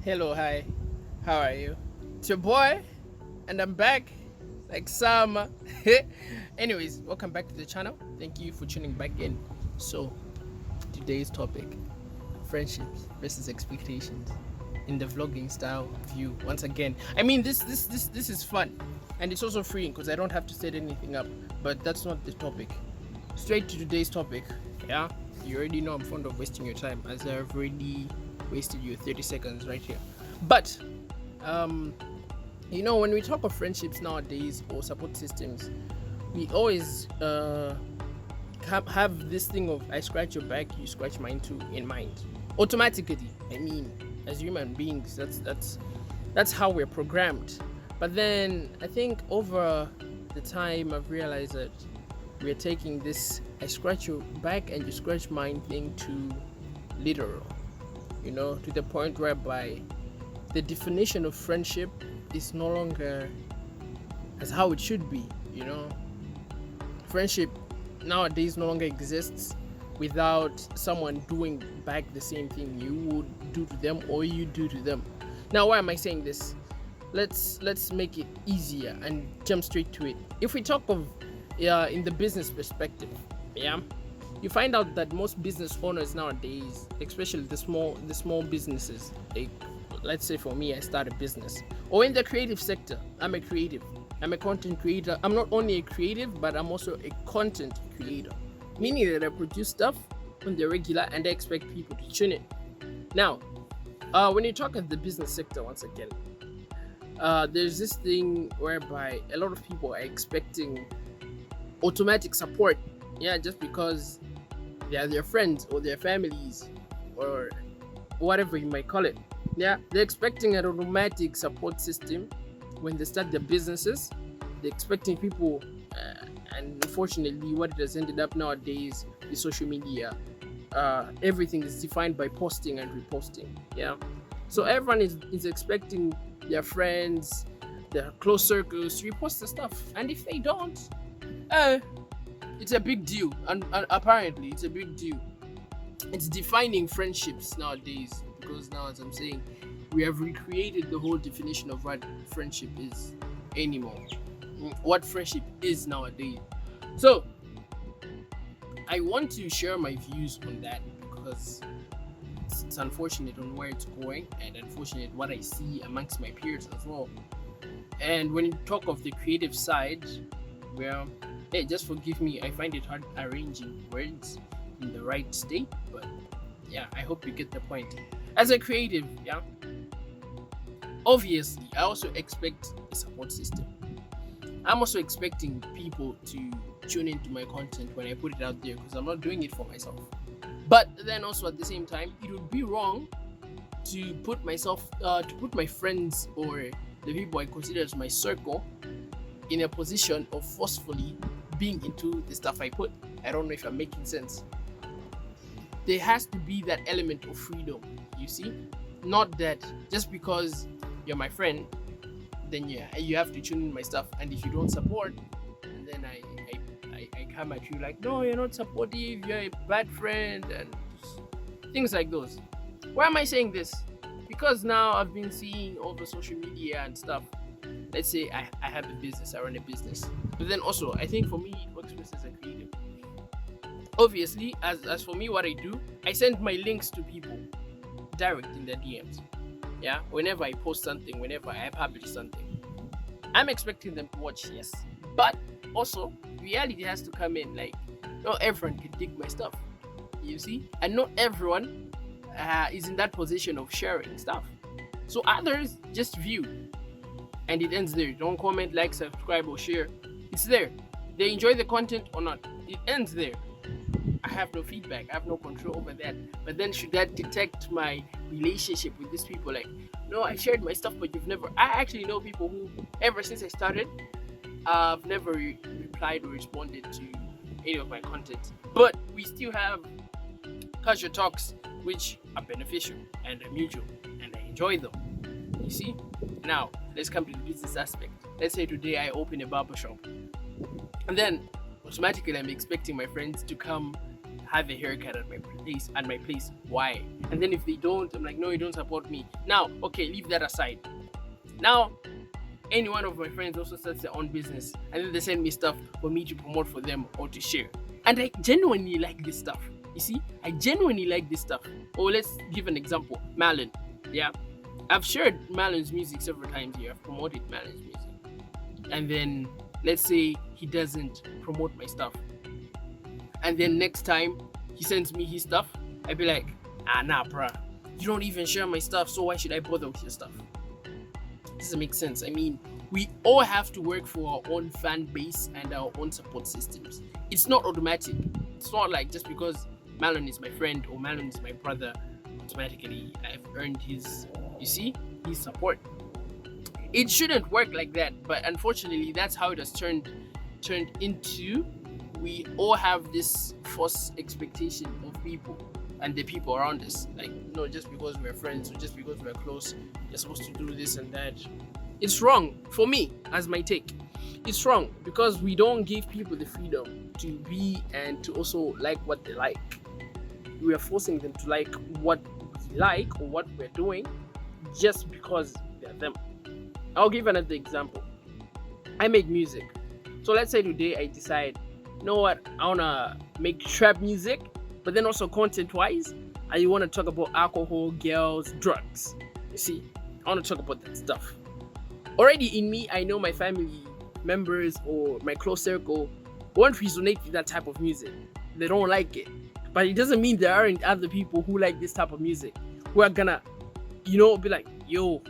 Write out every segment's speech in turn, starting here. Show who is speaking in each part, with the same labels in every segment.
Speaker 1: Hello, hi. How are you? It's your boy, and I'm back like Shammah. Anyways, welcome back to the channel. Thank you for tuning back in. So, today's topic: friendships versus expectations in the vlogging style view. Once again, I mean this is fun, and it's also freeing because I don't have to set anything up. But that's not the topic. Straight to today's topic. Yeah, you already know I'm fond of wasting your time, as I've already wasted your 30 seconds right here. But um when we talk of friendships nowadays or support systems, we always have this thing of I scratch your back, you scratch mine too in mind automatically. I mean, as human beings, that's how we're programmed. But then I think over the time I've realized that we're taking this I scratch your back and you scratch mine thing too literal, to the point whereby the definition of friendship is no longer as how it should be. Friendship nowadays no longer exists without someone doing back the same thing you would do to them or you do to them. Now, why am I saying this? Let's make it easier and jump straight to it. If we talk of in the business perspective, yeah, you find out that most business owners nowadays, especially the small businesses, like let's say for me, I start a business, or in the creative sector, I'm a creative, I'm a content creator. I'm not only a creative, but I'm also a content creator, meaning that I produce stuff on the regular and I expect people to tune in. Now, when you talk of the business sector, once again, there's this thing whereby a lot of people are expecting automatic support, yeah, just because they are their friends or their families or whatever you might call it. Yeah, they're expecting an automatic support system when they start their businesses. They're expecting people, and unfortunately, what it has ended up nowadays is social media. Everything is defined by posting and reposting. Yeah, so everyone is expecting their friends, their close circles to repost the stuff, and if they don't, uh, it's a big deal. And apparently, it's a big deal. It's defining friendships nowadays because now, as I'm saying, we have recreated the whole definition of what friendship is anymore. What friendship is nowadays. So I want to share my views on that because it's unfortunate on where it's going and unfortunate what I see amongst my peers as well. And when you talk of the creative side, well, hey, just forgive me, I find it hard arranging words in the right state, but yeah, I hope you get the point. As a creative, yeah, obviously, I also expect a support system. I'm also expecting people to tune into my content when I put it out there because I'm not doing it for myself. But then also at the same time, it would be wrong to put my friends or the people I consider as my circle in a position of forcefully being into the stuff I put. I don't know if I'm making sense. There has to be that element of freedom, you see? Not that just because you're my friend, then you have to tune in my stuff, and if you don't support, and then I come at you like, no, you're not supportive, you're a bad friend, and things like those. Why am I saying this? Because now I've been seeing over social media and stuff. Let's say I have a business, I run a business. But then also, I think for me, it works best as a creative. Obviously, as for me, what I do, I send my links to people direct in their DMs. Yeah, whenever I post something, whenever I publish something, I'm expecting them to watch, yes. But also, reality has to come in. Like, not everyone can dig my stuff, you see? And not everyone is in that position of sharing stuff. So others just view, and it ends there. Don't comment, like, subscribe, or share. It's there. They enjoy the content or not. It ends there. I have no feedback. I have no control over that. But then should that detect my relationship with these people? Like, no, I shared my stuff, but you've never. I actually know people who, ever since I started, I've never replied or responded to any of my content. But we still have casual talks, which are beneficial and are mutual, and I enjoy them. You see? Now, let's come to the business aspect. Let's say today I open a barbershop, and then automatically I'm expecting my friends to come have a haircut at my place. place and my place. Why? And then if they don't, I'm like, no, you don't support me. Now, okay, leave that aside. Now, any one of my friends also starts their own business, and then they send me stuff for me to promote for them or to share. And I genuinely like this stuff. You see, I genuinely like this stuff. Or let's give an example. Malin. Yeah. I've shared Malin's music several times here. I've promoted Malin's music. And then let's say he doesn't promote my stuff. And then next time he sends me his stuff, I'd be like, nah, bruh. You don't even share my stuff, so why should I bother with your stuff? Doesn't make sense. I mean, we all have to work for our own fan base and our own support systems. It's not automatic. It's not like just because Malin is my friend or Malin is my brother, automatically I've earned his support. It shouldn't work like that, but unfortunately that's how it has turned into. We all have this false expectation of people and the people around us. Like, just because we're friends or just because we're close, you're supposed to do this and that. It's wrong for me, as my take. It's wrong because we don't give people the freedom to be and to also like what they like. We are forcing them to like what we like or what we're doing just because they're them. I'll give another example. I make music. So let's say today I decide, you know what, I wanna make trap music, but then also content-wise, I want to talk about alcohol, girls, drugs. You see, I want to talk about that stuff. Already in me, I know my family members or my close circle won't resonate with that type of music. They don't like it. But it doesn't mean there aren't other people who like this type of music who are gonna, be like, yo,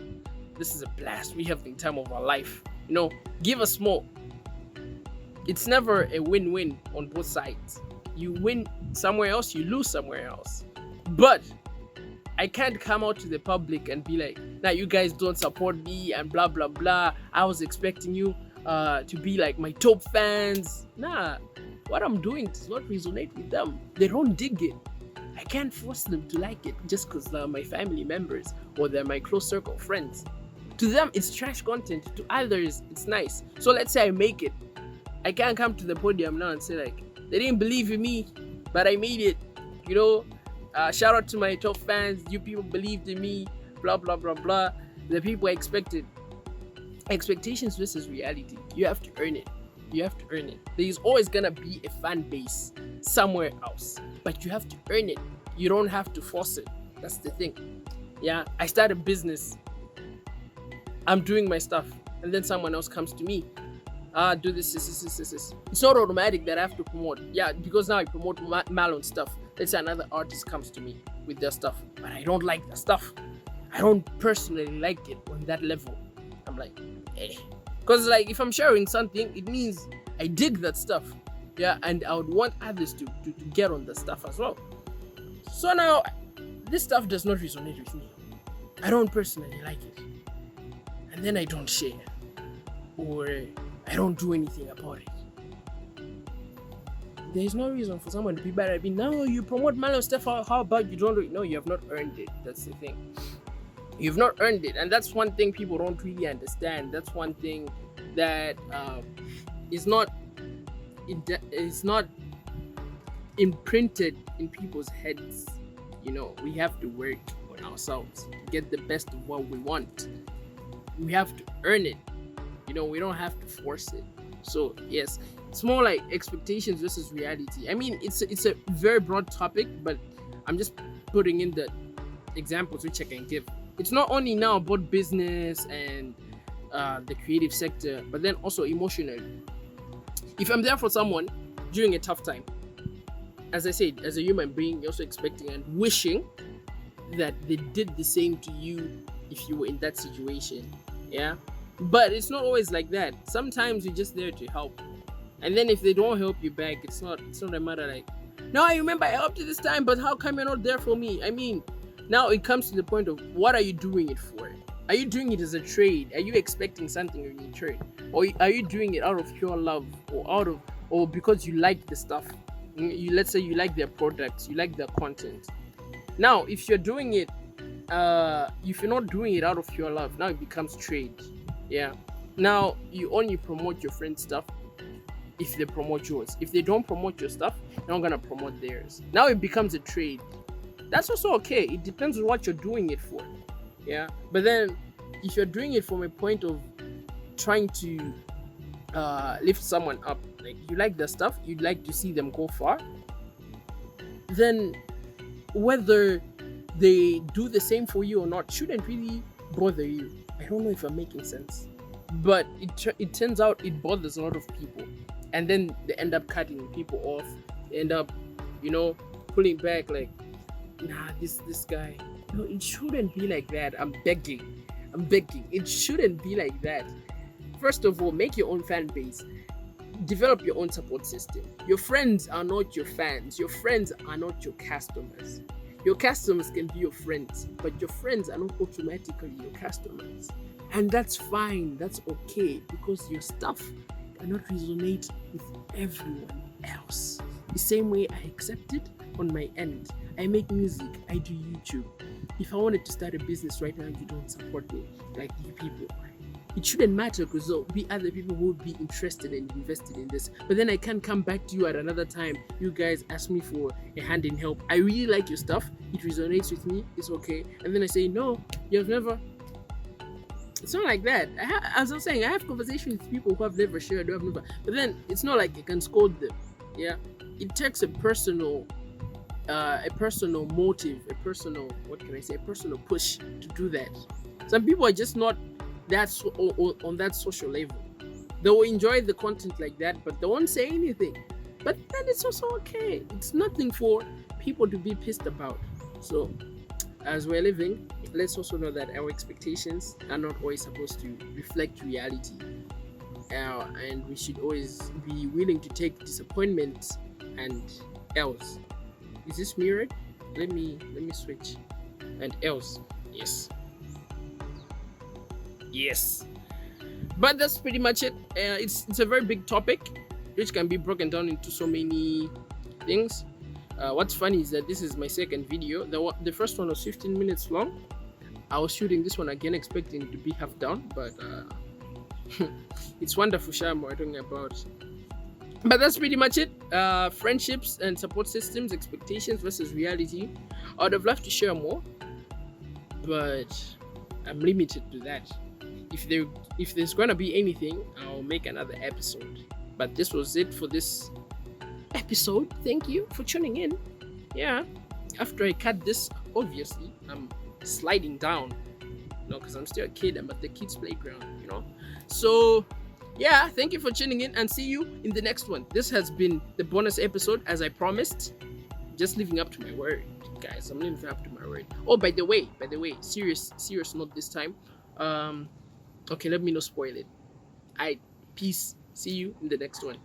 Speaker 1: this is a blast. We have the time of our life. Give us more. It's never a win-win on both sides. You win somewhere else, you lose somewhere else. But I can't come out to the public and be like, now you guys don't support me and blah blah blah. I was expecting you to be like my top fans. Nah, what I'm doing does not resonate with them. They don't dig it. I can't force them to like it just because they're my family members or they're my close circle of friends. To them, it's trash content. To others, it's nice. So let's say I make it. I can't come to the podium now and say like, they didn't believe in me, but I made it. Shout out to my top fans. You people believed in me. Blah blah blah blah. The people I expected. Expectations versus reality. You have to earn it. You have to earn it. There's always gonna be a fan base somewhere else, but you have to earn it. You don't have to force it. That's the thing. Yeah, I start a business. I'm doing my stuff, and then someone else comes to me. Do this. It's not automatic that I have to promote. Yeah, because now I promote Malon stuff. Let's say another artist comes to me with their stuff, but I don't like the stuff. I don't personally like it on that level. I'm like, because like if I'm sharing something, it means I dig that stuff. Yeah, and I would want others to get on the stuff as well. So now, this stuff does not resonate with me. I don't personally like it, and then I don't share, or I don't do anything about it. There is no reason for someone to be bad at me. No, you promote Malo stuff. How about you don't do it? No, you have not earned it. That's the thing. You've not earned it, and that's one thing people don't really understand. That's one thing that is not imprinted in people's heads. We have to work on ourselves to get the best of what we want. We have to earn it. We don't have to force it. So yes, it's more like expectations versus reality. I mean, it's a very broad topic, but I'm just putting in the examples which I can give. It's not only now about business and the creative sector, but then also emotionally. If I'm there for someone during a tough time, as I said, as a human being, you're also expecting and wishing that they did the same to you if you were in that situation. Yeah. But it's not always like that. Sometimes you're just there to help. And then if they don't help you back, it's not a matter like, no, I remember I helped you this time, but how come you're not there for me? I mean, now it comes to the point of what are you doing it for? Are you doing it as a trade? Are you expecting something in return? Or are you doing it out of pure love or because you like the stuff? Let's say you like their products, you like their content. Now, if you're doing it, if you're not doing it out of pure love, now it becomes trade. Yeah. Now you only promote your friend's stuff if they promote yours. If they don't promote your stuff, they're not gonna promote theirs. Now it becomes a trade. That's also okay. It depends on what you're doing it for. Yeah. But then if you're doing it from a point of trying to lift someone up, like you like their stuff, you'd like to see them go far, then whether they do the same for you or not shouldn't really bother you. I don't know if I'm making sense, but it turns out it bothers a lot of people, and then they end up cutting people off. They end up, pulling back, like, nah, this guy. No, it shouldn't be like that. I'm begging. It shouldn't be like that. First of all, make your own fan base. Develop your own support system. Your friends are not your fans. Your friends are not your customers. Your customers can be your friends, but your friends are not automatically your customers. And that's fine. That's okay, because your stuff cannot resonate with everyone else. The same way I accept it on my end. I make music. I do YouTube. If I wanted to start a business right now, you don't support me, like you people. It shouldn't matter, because there'll be other people who would be interested and invested in this. But then I can come back to you at another time. You guys ask me for a hand in help. I really like your stuff. It resonates with me. It's okay. And then I say, no, you've never. It's not like that. As I was saying, I have conversations with people who have never shared, who have never. But then it's not like I can scold them. Yeah, it takes a personal motive, a personal push to do that. Some people are just not on that social level. They will enjoy the content like that, but they won't say anything. But then it's also okay. It's nothing for people to be pissed about. So as we're living, let's also know that our expectations are not always supposed to reflect reality, and we should always be willing to take disappointment and else. Is this mirrored? Let me switch. And else. Yes. But that's pretty much it. It's a very big topic, which can be broken down into so many things. What's funny is that this is my second video. The first one was 15 minutes long. I was shooting this one again, expecting it to be half done, but it's wonderful Shammah we're talking about. But that's pretty much it. Friendships and support systems, expectations versus reality. I would have loved to share more, but I'm limited to that. If there's gonna be anything, I'll make another episode. But this was it for this episode. Thank you for tuning in. Yeah, after I cut this, obviously I'm sliding down, because I'm still a kid. I'm at the kids' playground, So yeah, thank you for tuning in, and see you in the next one. This has been the bonus episode, as I promised. Just living up to my word, guys. I'm living up to my word. Oh, by the way, serious note this time. Okay, let me not spoil it. Peace. See you in the next one.